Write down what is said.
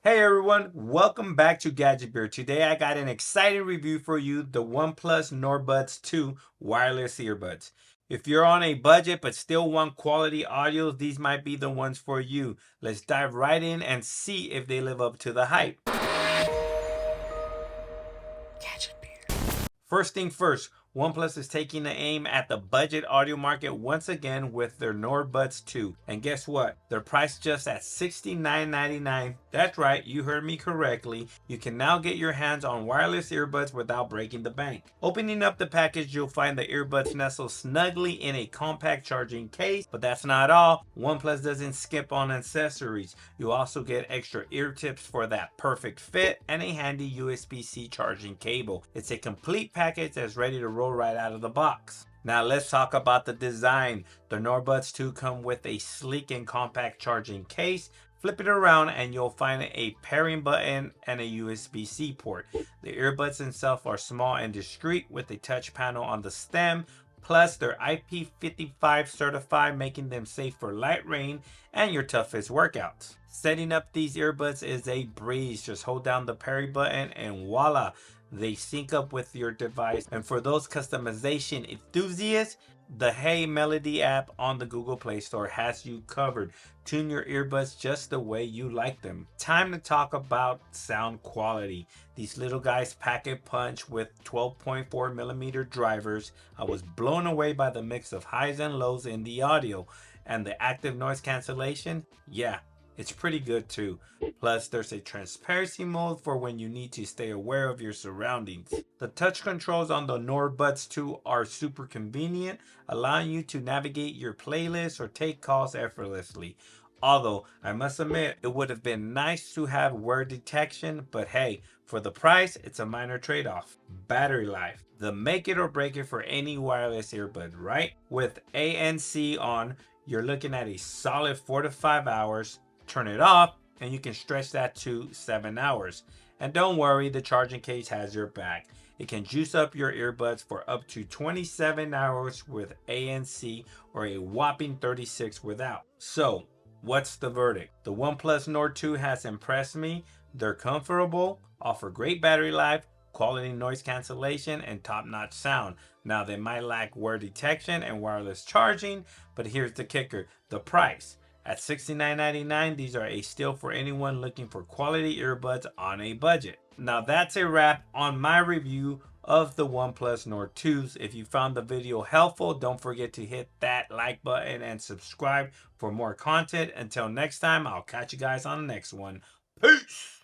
Hey everyone, welcome back to Gadget Beer. Today I got an exciting review for you, the OnePlus Nord 2 wireless earbuds. If you're on a budget but still want quality audio, these might be the ones for you. Let's dive right in and see if they live up to the hype. Gadget Beer. First thing first, OnePlus is taking the aim at the budget audio market once again with their Nord 2. And guess what? They're priced just at $69.99. That's right, you heard me correctly. You can now get your hands on wireless earbuds without breaking the bank. Opening up the package, you'll find the earbuds nestled snugly in a compact charging case. But that's not all. OnePlus doesn't skip on accessories. You also get extra ear tips for that perfect fit and a handy USB-C charging cable. It's a complete package that's ready to roll right out of the box. Now let's talk about the design. The Nord 2 come with a sleek and compact charging case. Flip it around and you'll find a pairing button and a USB-C port. The earbuds themselves are small and discreet with a touch panel on the stem. Plus, they're IP55 certified, making them safe for light rain and your toughest workouts. Setting up these earbuds is a breeze. Just hold down the pairing button and voila, they sync up with your device. And for those customization enthusiasts, the Hey Melody app on the Google Play Store has you covered. Tune your earbuds just the way you like them. Time to talk about sound quality. These little guys pack a punch with 12.4mm drivers. I was blown away by the mix of highs and lows in the audio. And the active noise cancellation, yeah, it's pretty good too. Plus, there's a transparency mode for when you need to stay aware of your surroundings. The touch controls on the Nord 2 are super convenient, allowing you to navigate your playlist or take calls effortlessly. Although, I must admit, it would have been nice to have word detection, but hey, for the price, it's a minor trade-off. Battery life. The make it or break it for any wireless earbud, right? With ANC on, you're looking at a solid 4 to 5 hours. Turn it off and you can stretch that to 7 hours. And don't worry, the charging case has your back. It can juice up your earbuds for up to 27 hours with ANC or a whopping 36 without. So, what's the verdict? The OnePlus Nord 2 has impressed me. They're comfortable, offer great battery life, quality noise cancellation, and top-notch sound. Now, they might lack word detection and wireless charging, but here's the kicker, the price. At $69.99, these are a steal for anyone looking for quality earbuds on a budget. Now that's a wrap on my review of the OnePlus Nord 2s. If you found the video helpful, don't forget to hit that like button and subscribe for more content. Until next time, I'll catch you guys on the next one. Peace!